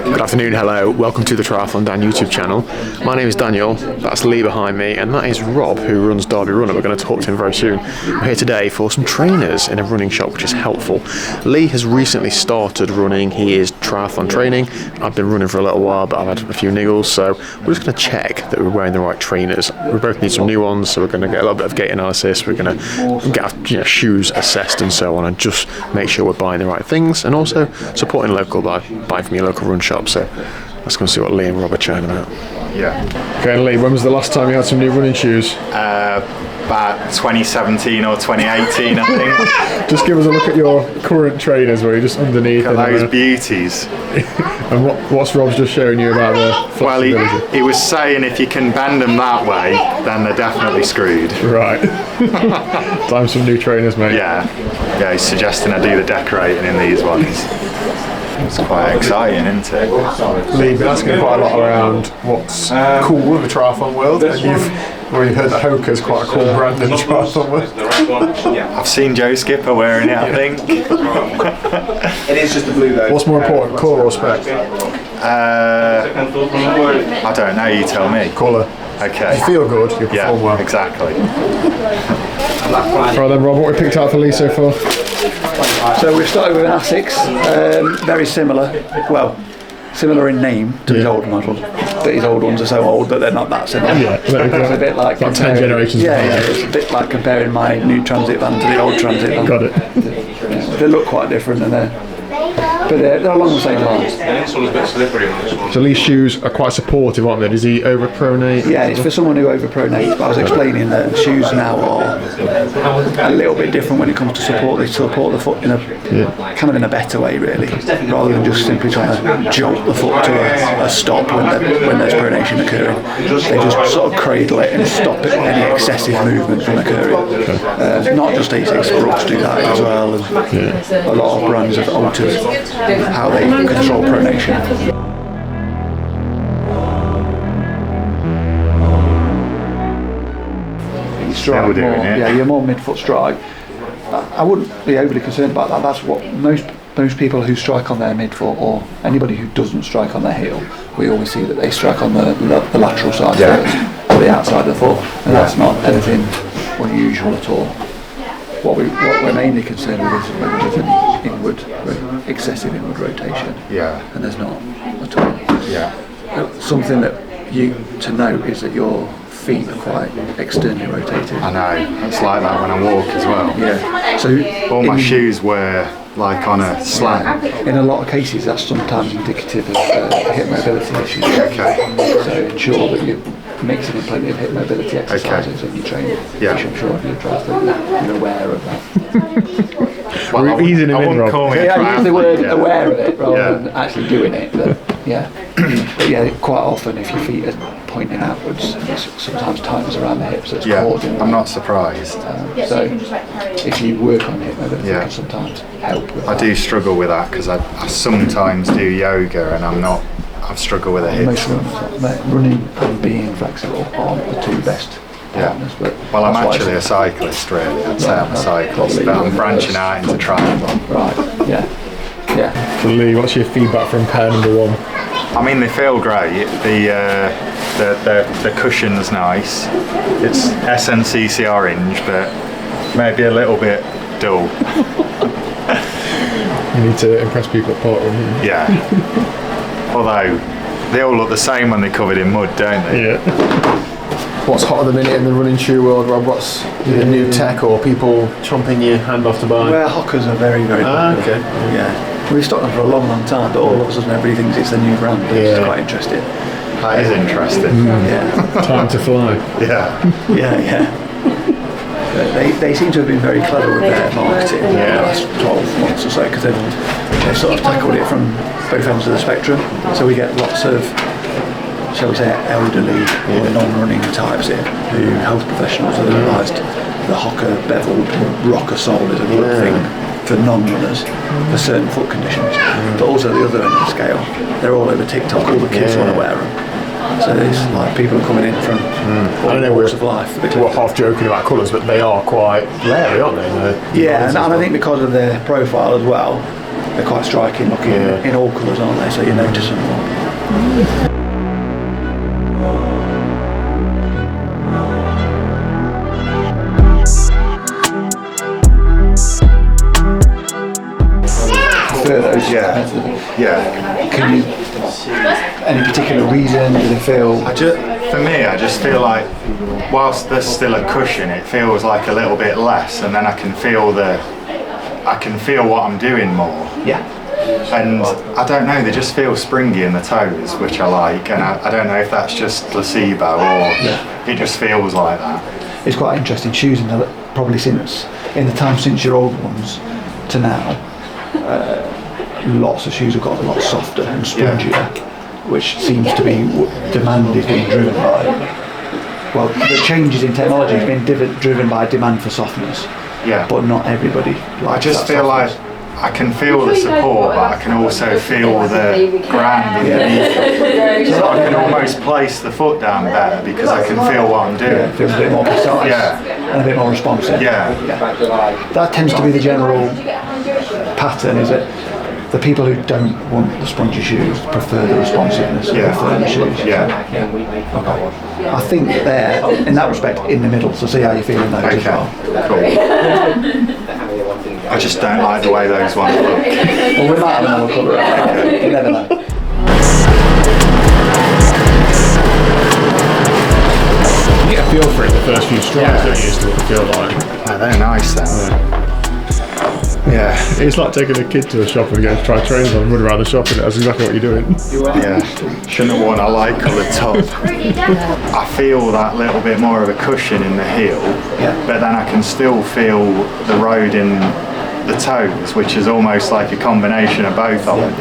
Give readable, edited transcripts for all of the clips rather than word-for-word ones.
Good afternoon, hello, welcome to the TriathlonDan YouTube channel. My name is Daniel, that's Lee behind me, and that is Rob, who runs Derby Runner. We're going to talk to him very soon. We're here today for some trainers in a running shop, which is helpful. Lee has recently started running. He is triathlon training. I've been running for a little while, but I've had a few niggles, so we're just going to check that we're wearing the right trainers. We both need some new ones, so we're going to get a little bit of gait analysis. We're going to get our shoes assessed and so on, and just make sure we're buying the right things, and also supporting local by buying from your local run shop. So let's go and see what Lee and Rob are chatting about. Yeah. Okay, Lee, when was the last time you had some new running shoes? About 2017 or 2018, I think. Just give us a look at your current trainers where you're just underneath. Look at those beauties. And what's Rob's just showing you about the flexibility? Well, he was saying if you can bend them that way, then they're definitely screwed. Right. Time some new trainers, mate. Yeah, he's suggesting I do the decorating in these ones. It's quite exciting, isn't it? Lee, been asking quite a lot around what's cool in the triathlon world, and you've already heard that Hoka's quite a cool brand in the triathlon world. I've seen Joe Skipper wearing it, I think. It is just the blue though. What's more important, colour or spec? I don't know, you tell me. Colour. Okay. If you feel good, you perform well. Exactly. Right then, Rob, what we picked out for Lee so far? So we've started with an Asics, very similar, well, similar in name to his old model, but his old ones are so old that they're not that similar. It's a bit like 10 generations. Yeah, it's a bit like comparing my new Transit van to the old Transit van. Got it. They look quite different, and they're along the same lines. So Lee's shoes are quite supportive, aren't they? Does he overpronate? Yeah, it's for someone who overpronates, but I was explaining that shoes now are a little bit different when it comes to support. They support the foot in a kind of in a better way, really, rather than just simply trying to jolt the foot to a stop when there's pronation occurring. They just sort of cradle it and stop any excessive movement from occurring. Not just Asics, Brooks do that as well, and a lot of brands have altered how they control pronation. Strike more, you're more mid-foot strike. I wouldn't be overly concerned about that. That's what most people who strike on their midfoot, or anybody who doesn't strike on their heel, we always see that they strike on the lateral side first, or the outside of the foot, and that's not anything unusual at all. What we're mainly concerned with is whether there's any excessive inward rotation. And there's not at all. Something that to note is that your feet are quite externally rotated. I know, it's like that when I walk as well. Yeah. So all my shoes were like on a slant. In a lot of cases, that's sometimes indicative of hip mobility issues. Okay. So ensure that you're mixing in plenty of hip mobility exercises when you train. Which I'm sure if you're triathlete, you're aware of that. Well, we're easing him in, Rob. I use the word aware of it rather than actually doing it. But quite often if your feet are pointing outwards, sometimes tightness around the hips that's causing. I'm not surprised. So if you work on hip mobility, it can sometimes help with that. I do struggle with that because I sometimes do yoga and I've struggled with the hips. Running and being flexible aren't the two best partners. But well, I'm actually a cyclist, really. I'd say I'm a cyclist, but I'm branching out into triathlon. Right, yeah. So Lee, what's your feedback from pair number one? I mean, they feel great. The cushion's nice. It's SNCC orange, but maybe a little bit dull. You need to impress people at Portland. Yeah. Although they all look the same when they're covered in mud, don't they? Yeah. What's hot at the minute in the running shoe world, Rob? What's the new tech or people chomping your hand off to buy? Well, Hokas are very, very popular. Okay. Yeah. We've stocked them for a long, long time, but all of a sudden everybody thinks it's the new brand. It's quite interesting. That is interesting. Yeah. Time to fly. Yeah. They seem to have been very clever with their marketing in the last 12 months or so, because they've sort of tackled it from both ends of the spectrum. So we get lots of, shall we say, elderly or non-running types here who health professionals have advised the Hoka beveled rocker sole is a good thing for non-runners for certain foot conditions. But also the other end of the scale, they're all over TikTok. All the kids want to wear them. So it's like people are coming in from all walks of life. We're half joking about colours, but they are quite leery, aren't they? And I think because of their profile as well, they're quite striking looking in all colours, aren't they? So you notice them more. Those, yeah. Can you? Any particular reason? Do they feel? For me, I just feel like whilst there's still a cushion, it feels like a little bit less, and then I can feel what I'm doing more. Yeah. And I don't know, they just feel springy in the toes, which I like, and I don't know if that's just placebo or it just feels like that. It's quite interesting shoes, probably since in the time since your old ones to now. Lots of shoes have got a lot softer and spongier, which seems to be demand is being driven by. Well, the changes in technology has been driven by demand for softness. Yeah. But not everybody likes I just that feel softness. like I can feel the support, but I can also feel the ground underneath. So I can almost place the foot down better because I can feel what I'm doing. Yeah, it feels a bit more precise and a bit more responsive. Yeah. That tends to be the general pattern, is it? The people who don't want the spongy shoes prefer the responsiveness of the firm shoes. Okay. I think they're, in that respect, in the middle, so see how you feel in those as well. Cool. I just don't like the way those ones look. Well, we might have another colour. Okay. You never know. You get a feel for it the first few strides, don't you, as to what they feel like. Oh, they're nice then. Yeah. It's like taking a kid to a shop and going to try trainers on, run around the shop, and that's exactly what you're doing. Yeah. Shouldn't have worn a light coloured top. I feel that little bit more of a cushion in the heel, but then I can still feel the road in the toes, which is almost like a combination of both of them.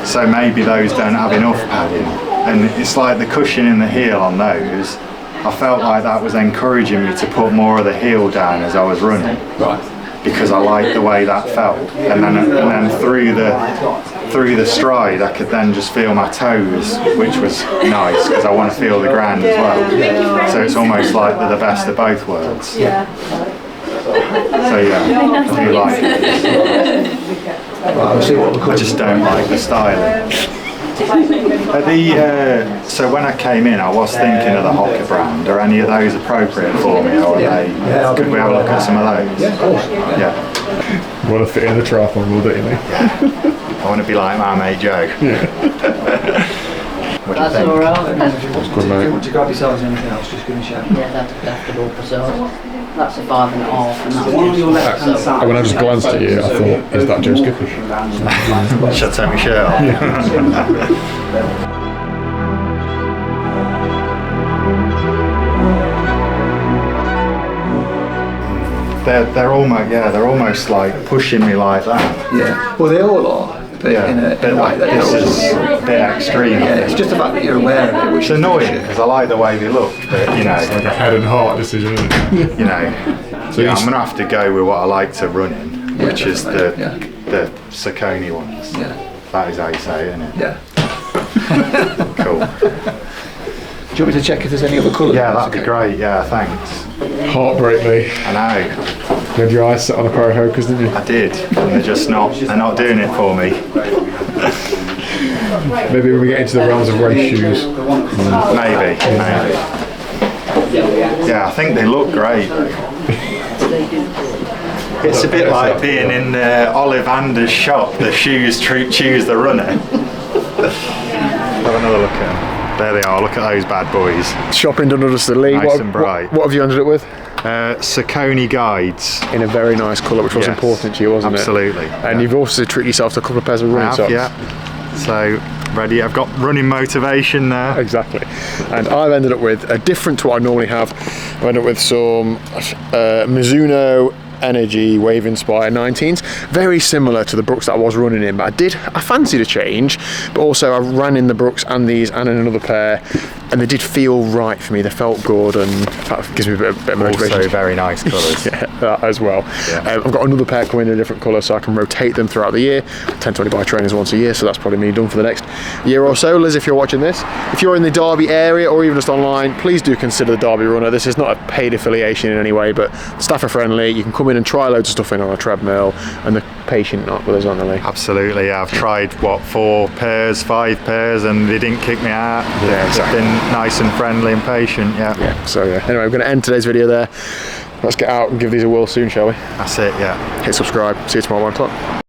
So maybe those don't have enough padding. And it's like the cushion in the heel on those, I felt like that was encouraging me to put more of the heel down as I was running. Right. Because I liked the way that felt, and then through the stride I could then just feel my toes, which was nice because I want to feel the ground as well. So it's almost like they're the best of both worlds. So yeah, I do like it. Well, we'll see what I just don't like the styling. So when I came in, I was thinking of the Hoka brand. Are any of those appropriate for me, or are they? Could we have a look at some of those? Yeah, of course. Yeah. You want to fit in the triathlon world, don't you, mate? Yeah. I want to be like my mate Joe. Yeah. What do you think? That's good, mate. If you want to grab yourselves anything else, just give me a shout. Yeah, that's the door for sale. That's a 5.5, and that's one on your left hand side. When I just glanced at you, I thought, is that Joe Skippy? Should I take my shirt off? They're almost like pushing me like that. Yeah. Well, they all are. But in a way that this is a bit extreme. Yeah, it's just the fact that you're aware of it, which It's annoying because I like the way they look, but you know, It's like a head and heart decision, isn't it? you know, so I'm gonna have to go with what I like to run in, which is the Saucony ones. Yeah. That is how you say it, isn't it? Yeah. Cool. Do you want me to check if there's any other colours? Yeah, that'd be great. Yeah, thanks. Heartbreak me. I know. You had your eyes set on a pair of Hokas, didn't you? I did. And they're not doing it for me. Maybe when we get into the realms of race shoes. Maybe. Yeah, I think they look great. It's a bit like being in Olive Ander's shop. The shoes choose the runner. Have another look at them. There they are. Look at those bad boys. Shopping done under the Lee. Nice and bright. What have you ended up with? Saucony guides. In a very nice colour, which was Yes, important to you, wasn't absolutely. it? And you've also treated yourself to a couple of pairs of running socks. Yeah. So ready. I've got running motivation there. Exactly. And I've ended up with, different to what I normally have, I've ended up with some Mizuno Energy Wave Inspire 19s, very similar to the Brooks that I was running in, but I fancied a change, but also I ran in the Brooks and these and in another pair and they did feel right for me. They felt good, and that gives me a bit of motivation. Also very nice colours. Yeah, that as well. Yeah. I've got another pair coming in a different colour, so I can rotate them throughout the year. I tend to only buy trainers once a year, so that's probably me done for the next year or so. Liz, if you're watching this, if you're in the Derby area or even just online, please do consider the Derby Runner. This is not a paid affiliation in any way, but staff are friendly. You can come in and try loads of stuff in on a treadmill, and the patient not with us, aren't they? Absolutely, yeah. I've tried 4 pairs, 5 pairs, and they didn't kick me out. Yeah, exactly. They've been nice and friendly and patient. Yeah. So yeah. Anyway, we're going to end today's video there. Let's get out and give these a whirl soon, shall we? That's it. Yeah. Hit subscribe. See you tomorrow at 1 o'clock.